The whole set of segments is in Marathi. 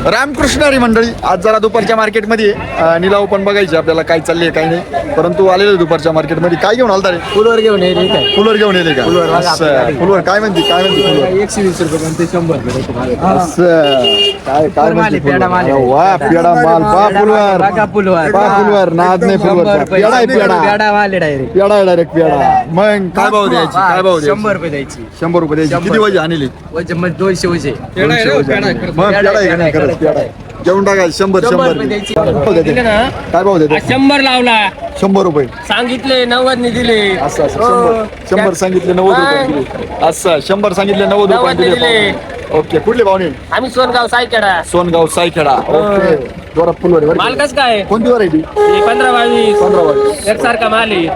रामकृष्ण हरी मंडळी, आज जरा दुपारच्या मार्केटमध्ये निलाव पण बघायचे आपल्याला काय चालले काय नाही, परंतु आलेले दुपारच्या मार्केटमध्ये काय घेऊन आलता रे? फुलवर घेऊन येईल काय? फुलवर घेऊन येले का? फुलवर बघा असं, आपल्याकडे. फुलवर काय म्हणते फुलवर? 120 रुपये पण ते 100 रुपये. असं काय काय माल आहे, म्हणते पेढा माल फुलवर? आहे. वा पेडा माल पा फुलवर बघा फुलवर. पा फुलवर नाद नाही 100 फुलवर रुपये. पेडा आहे पेडा पेढा माल आहे डायरेक्ट. पेडा आहे डायरेक्ट पेडा. मग काय भाव द्यायची? काय भाव 100 द्यायची? रुपये द्यायची. 100 रुपये द्यायची. 100. किती वाजे आणली? वजन मग 200 वजे. मग पेडा आहे का नाही? खरंच पेडा आहे. घेऊन टाका 100 100 100 रुपये द्यायची. काय भाव देते? 100 लावला 100 रुपये. सांगितले 90 ने दिले. असं 100 सांगितले 90 रुपये दिले. असं 100 सांगितले 90 रुपये 90 दिले. दिले. ओके, कुठले पाहुणे? आम्ही सोनगाव सायखेडा. सोनगाव सायखेडा. ओके, जोरात फुलवर आहे. माल कस काय? कोणती व्हरायटी? 15-22 15 एकसारखा माल आहे.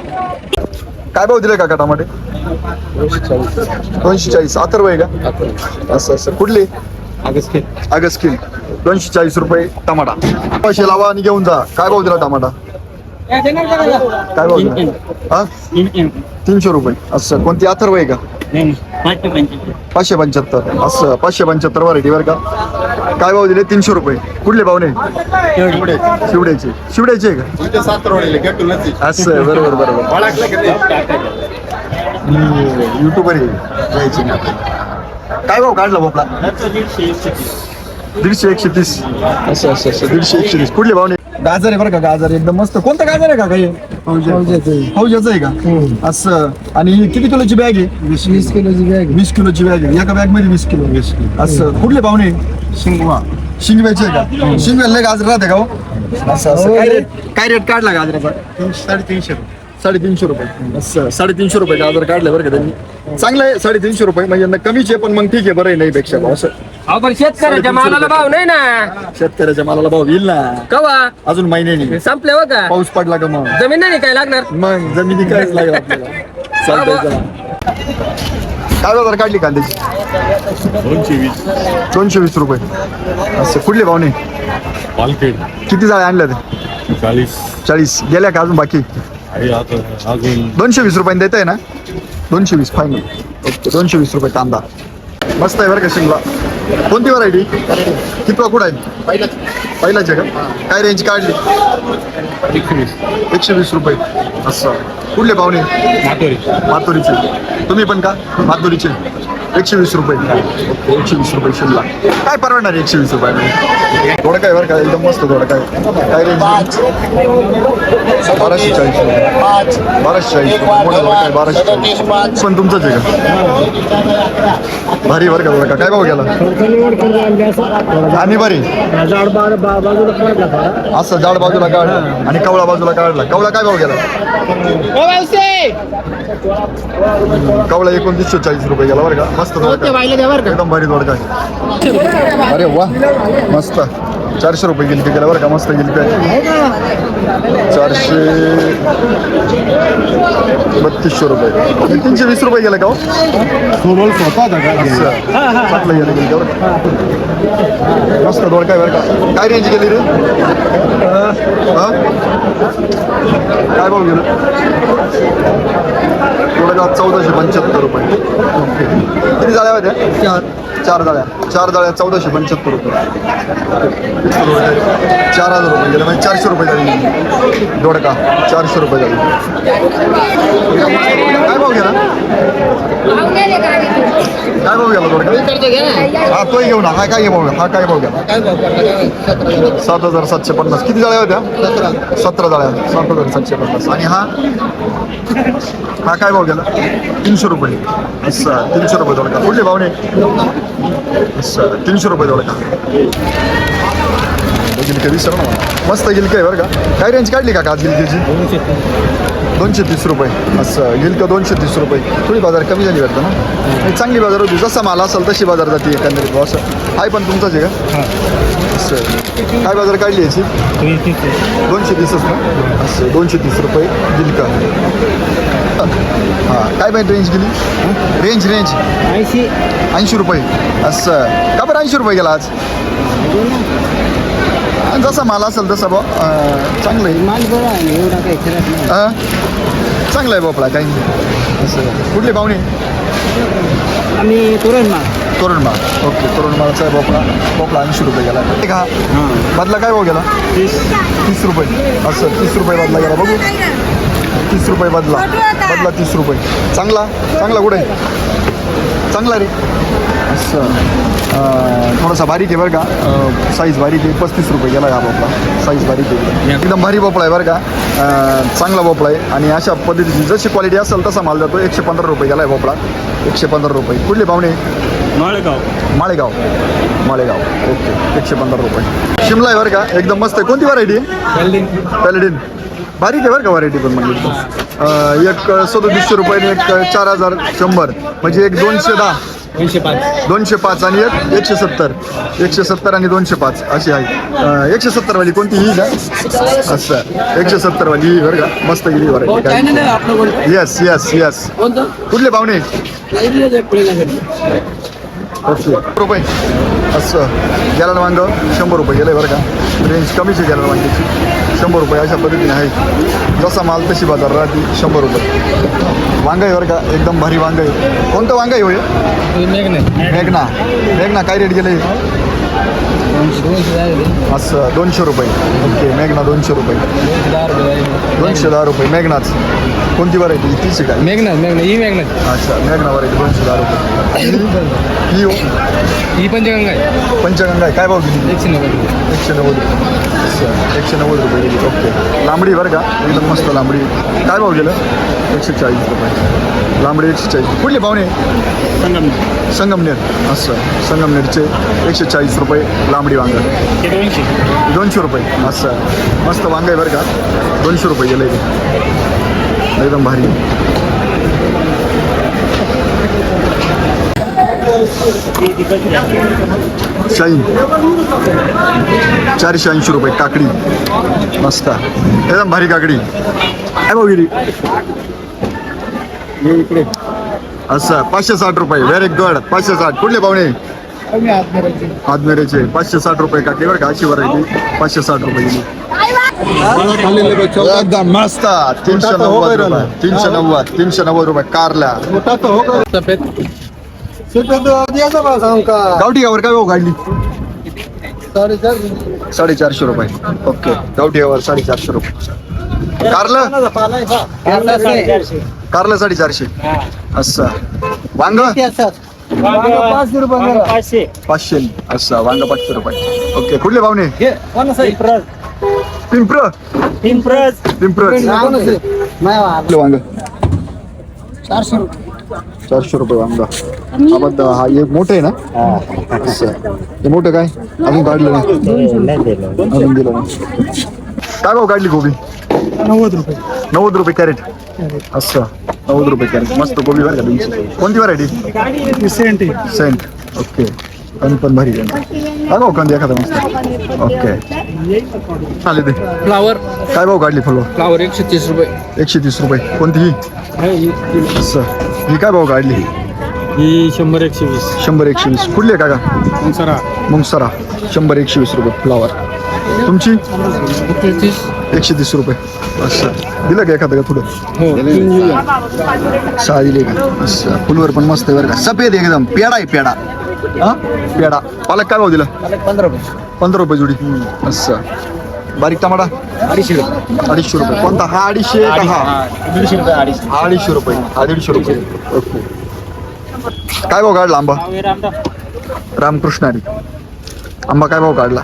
काय भाव दिले काका टमाटे? 240. अथर्व आहे का? असं कुठले? अगस्किल 240 रुपये टमाटा. पैसे लावा आणि घेऊन जा. काय भाव दिला टमाटा? काय भाव दिला? हा 300 रुपये. असं कोणती अथर्व आहे का? 575. असं 575 व्हरायटी बरं का. काय भाव दिले? 300 रुपये. कुठले भावने? शिवड्याचे. शिवड्याचे आहे का? असं बरोबर. युट्यूबर आहे. काय भाव काढला भोपळा? 150 130. असं 150 130. कुठले भावने? गाजर आहे बरं का. गाजर एकदम मस्त. कोणतं गाजर आहे का काही? फौजाचं आहे का? असं. आणि ही किती किलोची बॅग आहे? 20 किलोची बॅग. 20 किलोची बॅग आहे. एका बॅग मध्ये 20 किलो. असं कुठले पाहुणे? शिंगव्याचे आहे का? शिंगव्याला गाजर राहते का हो? असं काय रेट काढला गाजराचा? 350 रुपये. असं 350 रुपये गाजर काढले बरं का त्यांनी. चांगलं आहे 350 रुपये, म्हणजे कमीच आहे पण मग ठीक आहे, बरं आहे नाही पेक्षा भाव. असं अहो पण शेतकऱ्याच्या मालाला भाव नाही ना. शेतकऱ्याच्या मालाला भाव येईल ना कवा अजून महिन्यानी. संपले हो का? पाऊस पडला का मग जमीन नाही काय लागणार. मग जमिनी कायच लागेल आपल्याला. चालतंय चला. काय बाजार काढली कांद्याची? 220 रुपये. असं कुठले भावने? पालखेड किती जाळे आणल्या ते? 40 गेल्या का अजून बाकी? अजून 220 रुपयाने देत आहे ना? 220 फायनल. ओके, 220 रुपये कांदा. मस्त आहे बरं का शिमला. कोणती व्हरायटी? किती कुठं आहे? पहिलाच आहे का? काय रेंज काढली? 120 रुपये. असं कुठले पाहुणे? मातोरीचे. तुम्ही पण का? मातोरीचे. 120 रुपये. 120 रुपये शिमला. काय परवडणार 120 रुपये? थोडं काय बरं का एकदम मस्त. थोडं काय रेंज? 1240 रुपये. 1240 रुपये. मोठं थोडं काय 1240. पण तुमचंच आहे का? भारी बरं का. थोडं का काय भाव गेला? आणि बरी असं जाड बाजूला काढला आणि कवळा बाजूला काढला. कवळा काय भाव गेला? कवळा 2940 रुपये गेला बरं का. मस्त एकदम भारी दोडका. अरे वा मस्त. 400 रुपये गिलके गेला बरं का. मस्त गिलके 432 रुपये. 320 रुपये गेला का हो? चांगलं गेलं गिलके बरं का. मस्त दोडका आहे बरं का. काय रेंज गेली रे? काय भाव गेलं? थोडं 1475 रुपये. ओके. किती जाळ्या होत्या? 4 जाळ्या. 1475 रुपये. 4000 रुपये गेले म्हणजे 400 रुपये झाली दोडका. 400 रुपये झाली. काय भाव गेला? काय भाव गेला दोडका? हा तोही घेऊ ना. हा काय भाव? हा काय भाव गेला? 7750. किती जाळ्या होत्या? 17 जाळ्या. 7750. आणि हा काय भाव गेला? 300 रुपये. असं 300 रुपये दोडका. कुठले भावने? असं 300 रुपये दोडका. गिलके दिसर ना. मस्त गिलके आहे बरं का. काय रेंज काढली का आज गिलकेची? 230 रुपये. असं गिलकं 230 रुपये. थोडी बाजार कमी झाली वाटतं ना. चांगली बाजार होती. जसा माल असेल तशी बाजार जाते एकंदरीत भाव. असं आहे पण तुमचाच आहे का? असं काय बाजार काढली याची? 230च ना. असं 230 रुपये गिलकं. हां काय पाहिजे रेंज गेली? रेंज 80 रुपये. असं का बरं 80 रुपये गेला आज? जसा माल असेल तसा भाव चांगलं आहे. माल बरा आहे एवढा काही खराब नाही. चांगला आहे भोपळा काही नाही. असं कुठले पाहुणे? आम्ही तोरणमाळ. तोरणमाळ ओके तोरणमाळाचा आहे भोपळा 80 रुपये गेला ठीक आहे बदला काय भाव गेला 30 रुपये असं 30 रुपये बदला गेला बघू 30 रुपये बदला 30 रुपये चांगला कुठे चांगला रे असं थोडासा बारीक आहे बरं का साईज बारीक आहे 35 रुपये गेला हा भोपळा साईज बारीक आहे एकदम भारी भोपळा आहे बरं का चांगला भोपळा आहे आणि अशा पद्धतीची जशी क्वालिटी असेल तसा माल जातो 115 रुपये गेला आहे भोपळा 115 रुपये कुठले पाहुणे माळेगाव ओके 115 रुपये शिमला आहे बरं का एकदम मस्त आहे कोणती व्हरायटी आहे पॅलेडिन बारीक आहे बरं का व्हरायटी पण म्हणजे एक 3700 रुपये आणि एक 4100 म्हणजे एक 205 आणि एक 170 आणि 205 अशी आहे 170 वाली कोणती ही का असं 170 वाली ही बरं का मस्त गेली व्हरायटी येस कुठले पाहुणे ओके रुपये असं गॅलन वांग 100 रुपये गेलं बरं का रेंज कमीच आहे गॅलन वांग्याची 100 रुपये अशा पद्धतीने आहे जसा माल तशी बाजार राहते 100 रुपये वांग आहे बरं का एकदम भारी वांग आहे कोणतं वांग आहे होय मेघना काय रेट गेले असं 200 रुपये ओके मेघना 200 रुपये 210 रुपये मेघनाच कोणती व्हरायटी तीच काय मेघना अच्छा मेघना व्हरायटी 210 रुपये ही पंचगंगा आहे पंचगंगा आहे काय भाव किती 190 रुपये 190 रुपये गेली ओके लांबडी बरं का एकदम मस्त लांबडी काय भाव गेलं 140 रुपये लांबडी 140 कुठले पाहुणे संगमनेर असं संगमनेरचे 140 रुपये लांबडी वांग 200 रुपये असं मस्त वांग आहे बरं का 200 रुपये गेलं एकदम भारी शाईन 480 रुपये काकडी मस्त एकदम भारी काकडी काय भाऊ गिरी इकडे असं 560 रुपये व्हेरी गुड 560 कुठले पाहुणे आदमेरेचे 560 रुपये काकडी बरं का अशी व्हरायटी 560 रुपये गेली एकदम मस्त 390 रुपये कारला गावठी गावर काय भाऊ काढली 450 रुपये ओके गावठी गावर 450 रुपये कारला 450 असं वांग 500 असं वांग 500 रुपये ओके कुठले पाहुणे पिंपरज वांग 400 रुपये वांगा हा एक मोठं आहे ना असं हे मोठं काय अजून काढलं नाही अजून दिलं नाही काय भाव काढली गोबी 90 रुपये कॅरेट असं 90 रुपये कॅरेट मस्त गोबी बरं का तुमची कोणती व्हरायटी सेंट ओके आणि पण भारी काय भाऊ कंदी एखादा मस्त ओके चालेल ते फ्लावर काय भाऊ काढली फ्लावर 130 रुपये 130 रुपये कोणती ही असं ही काय भाऊ काढली ही 100-120 कुठली आहे काका मुंगसरा 100-120 रुपये फ्लावर तुमची 130 रुपये असं दिलं का एखादं का थोडं सहा दिले का असं फुलवर पण मस्त आहे बरं का सफेद एकदम पेडा आहे पेडा हा पेडा पालक काय भाव दिला 15 रुपये जुडी असं बारीक टमाटा 250 रुपये कोणता हा 250 का हा 250 रुपये हा 150 रुपये ओके काय भाव काढला आंबा रामकृष्णारी आंबा काय भाव काढला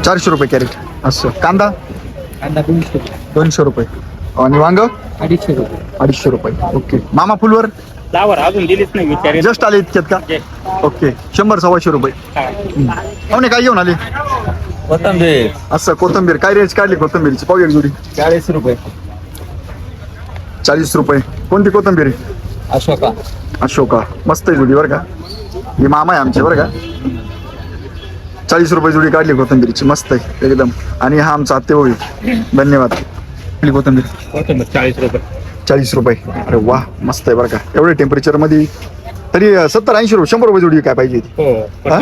400 रुपये कॅरेट असं कांदा 200 रुपये आणि वांग 250 रुपये ओके मामा फुलवर फ्लावर अजून दिलीच नाही विचार जस्ट आले इतक्यात का ओके 100-125 रुपये पाहुणे काय घेऊन आले कोथंबीर असं कोथंबीर काय रेंज काढली कोथंबीरची पाहू एक जुडी 40 रुपये 40 रुपये कोणती कोथंबीर आहे अशोका मस्त आहे जुडी बरं का ही मामा आहे आमचे बरं का 40 रुपये जुडी काढली कोथंबीरची मस्त आहे एकदम आणि हा आमचा आत्ते भाऊ धन्यवाद कोथंबीर 40 रुपये अरे वा मस्त आहे बरं का एवढ्या टेम्परेचर मध्ये तरी 70-80 रुपये 100 रुपये जुडी काय पाहिजे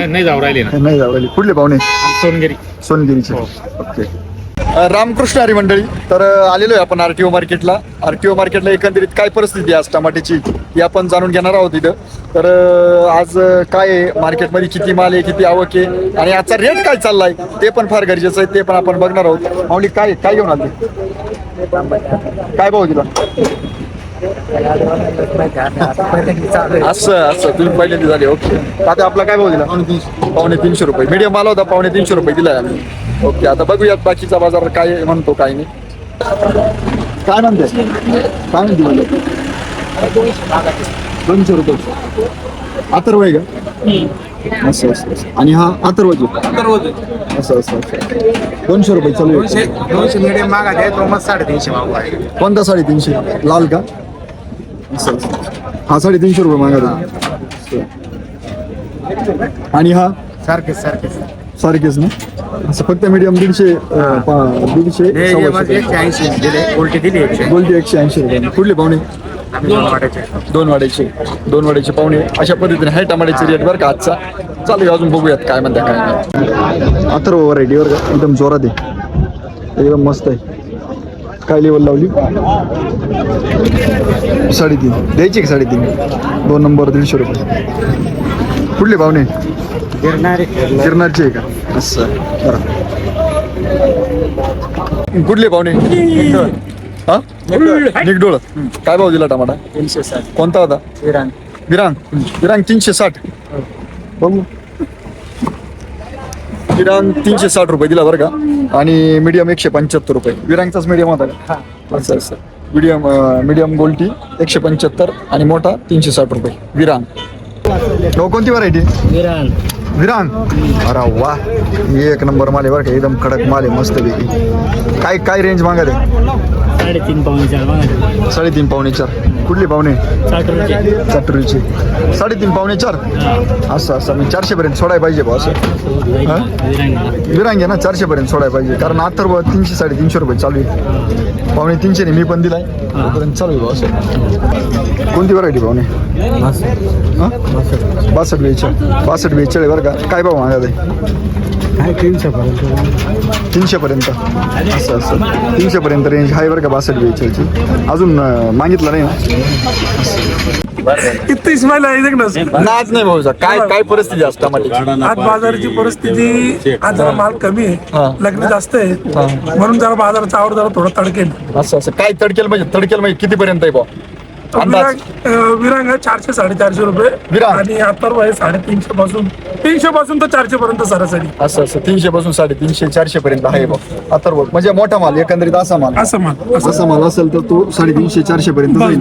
नाही जाऊ राहिले ना नाही जाऊ राहिली कुठले पाहुणे सोनगिरी सोनगिरीचे ओके रामकृष्ण हरी मंडळी. तर आलेलो आहे आपण RTO मार्केटला. RTO मार्केटला एकंदरीत काय परिस्थिती आहे आज टमाट्याची ही आपण जाणून घेणार आहोत इथं. तर आज काय आहे मार्केटमध्ये, किती माल आहे, किती आवक आहे आणि आजचा रेट काय चाललाय ते पण फार गरजेचं आहे, ते पण आपण बघणार आहोत. माऊली काय काय घेऊन आले, काय भाव दिला? असं तुम्ही पहिल्यांदा झाले. ओके, आता आपला काय भाव दिला? 350 रुपये. मीडियम माल होता, 350 रुपये दिलाय आम्ही. ओके, आता बघूयात बाकीचा बाजार काय म्हणतो काय नाही. काय म्हणते, काय म्हणते? 200 रुपये. अथर्व आहे का? असं आणि हा अथर्वज असं 200 रुपये चालू आहे. 200 मीडियम मागा आहे तो मग 350 मागू आहे. कोणता 350? लाल का? असं हा 350 रुपये मागा. आणि हा सारखेच ना? असं फक्त मीडियम 150 दिले उलटी दिली 100. गोल्टी 180 रुपये. कुठले पाहुणे? दोन वाड्याचे पाहुणे. अशा पद्धतीने आहे टमाट्याचे रेट बरं का आजचा. चालू अजून बघूयात काय म्हणता काय नाही. अथर्व व्हरायटी बरं का, एकदम जोरात आहे, एकदम मस्त आहे. काय लेवल लावली? 3.5 द्यायची का? 3.5. 2 नंबर 150 रुपये. कुठले पाहुणे? गिरणारचे आहे का? असं बरं. कुठले पाहुणे? हा निकडोळ. काय भाव दिला टमाटा? 360. कोणता होता? विरांग 360. बघू, विरांग 360 रुपये दिला बरं का. आणि मीडियम 175 रुपये. विरांगचाच मीडियम होता का? असं मीडियम गोल्टी 175 आणि मोठा 360 रुपये. विरांग. कोणती व्हरायटी? विरांग. अरे वा, एक नंबर माल आहे बरं का, एकदम कडक माल आहे, मस्त पैकी. काय रेंज मागत आहे? 3.5 पावणे 4. 3.5 पावणे 4. कुठले पाहुणे? चाटुरीचे. 3.5 पावणे 4. असं मी 400 पर्यंत सोडायला पाहिजे बा. असं विरांग आहे ना, 400 पर्यंत सोडायला पाहिजे, कारण अथर्व 300 350 रुपये चालू आहे. 3.5 मी पण दिलाय पर्यंत चालू आहे बा. असं कोणती व्हरायटी पाहुणे? 62 42 बरं का. काय भाव मागत आहे? 300 पर्यंत. असं 300 पर्यंत रेंज आहे बरं का 62 42ची. अजून मागितलं नाही ना? नाच नाही भाऊचा. काय परिस्थिती असते टमाट्याची? आज बाजाराची परिस्थिती, आज जरा माल कमी आहे, लग्न जास्त आहे, म्हणून जरा बाजाराचा आवड जरा थोडा तडकेल. असं काय तडकेल म्हणजे किती पर्यंत आहे भाऊ? विरांग आहे 400 450 रुपये विरांग. आणि अथर्व आहे 350 पासून तर 400 पर्यंत सरासरी. असं 300 पासून 350 400 पर्यंत आहे भाऊ. अथर्व म्हणजे मोठा माल, एकंदरीत असा माल असा माल असेल तर तो 350 400 पर्यंत जाईल.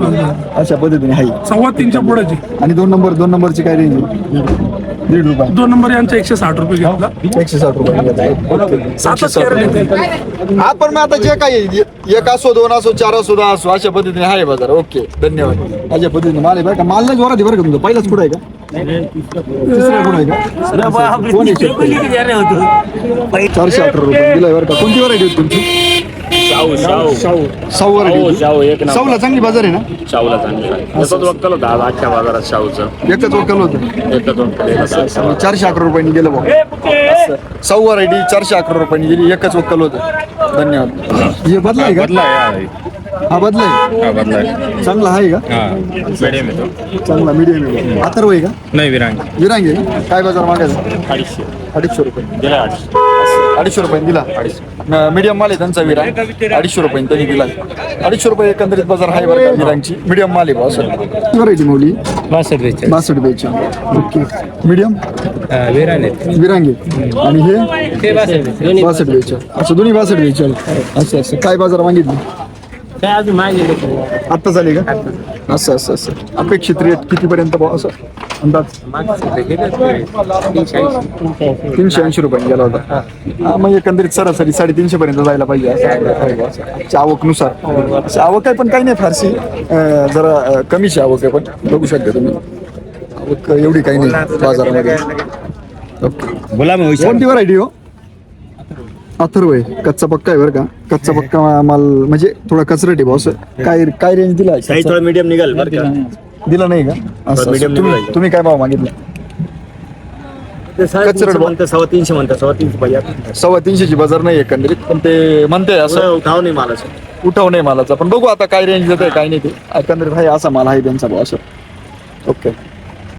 अशा पद्धतीने आहे. 3.25 पुढेची. आणि 2 नंबरची काय रेंज? 1.5 रुपये. 2 नंबर यांचा 160 रुपये घेतला. 160 रुपये. 7 आपण मग आता जे काही 1 असो 2 असो 4 असो 10 असो अशा पद्धतीने आहे बाजार. ओके, धन्यवाद. अशा पद्धतीने माल आहे बरं का. माल जोरात आहे बरं का तुमचा. पहिलाच कुठं आहे का? तिसरा कुठं आहे का? कोण आहे? 418 रुपये दिलाय बरं का. कोणती व्हरायटी होती तुमची? शाहू व्हरायटी. शाहूला चांगली बाजार आहे ना? शाहूला चांगला एकच वक्कल होता आज अख्ख्या बाजारात. शाहूचं एकच वक्कल होतं. एकच वक्कल. 411 रुपयांनी गेलं भाऊ. शाहू व्हरायटी 411 रुपयांनी गेली, एकच वक्कल होतं. धन्यवाद. हे बदलाय का? हा बदलाय. चांगला आहे का? मीडियम येतो. चांगला मीडियम आहे. अथर्व आहे का? नाही विरांग. विरांग आहे का? काय बाजार मागायचा? 250 रुपये. दिला 250 रुपये दिला. मीडियम माल आहे त्यांचा विरांग. 250 रुपये त्यांनी दिला. 250 रुपये एकंदरीत बाजार आहे बरं का विरांगची. मीडियम माल आहे बॉस. व्हरायटी मौली 62 बेच. ओके, मीडियम विरांग आहे. आणि हे 62 बेच. असं दोन्ही 62 बेच. असं काय बाजार मागितली? काय अजून मागे आत्ता झाली का? असं अपेक्षित रेट कितीपर्यंत भाऊ? असं अंदाज 380 रुपये गेला होता. हा, मग एकंदरीत सरासरी 350 पर्यंत जायला पाहिजे असं आवक आवक आहे, पण काही नाही फारशी. जरा कमीची आवक आहे, पण बघू शकता तुम्ही आवक एवढी काही नाही बाजारामध्ये. ओके, कोणती व्हरायटी हो? अथर्व आहे. कच्चा पक्का आहे बरं का. कच्चा पक्का माल म्हणजे थोडा कचरट आहे बॉस. काय रेंज दिला? मीडियम निघाल बरं का. दिला नाही का? असं तुम्ही काय भाव मागितला? कचरड बुवा. म्हणतात 350 म्हणतात 350 पाहिजे 350ची बाजार नाही एकंदरीत, पण ते म्हणते असं उठाव नाही मालाचं. उठाव नाही मालाचा. पण बघू आता काय रेंज देत आहे काय नाही ते. एकंदरीत आहे असा माल आहे त्यांचा भाव असं. ओके.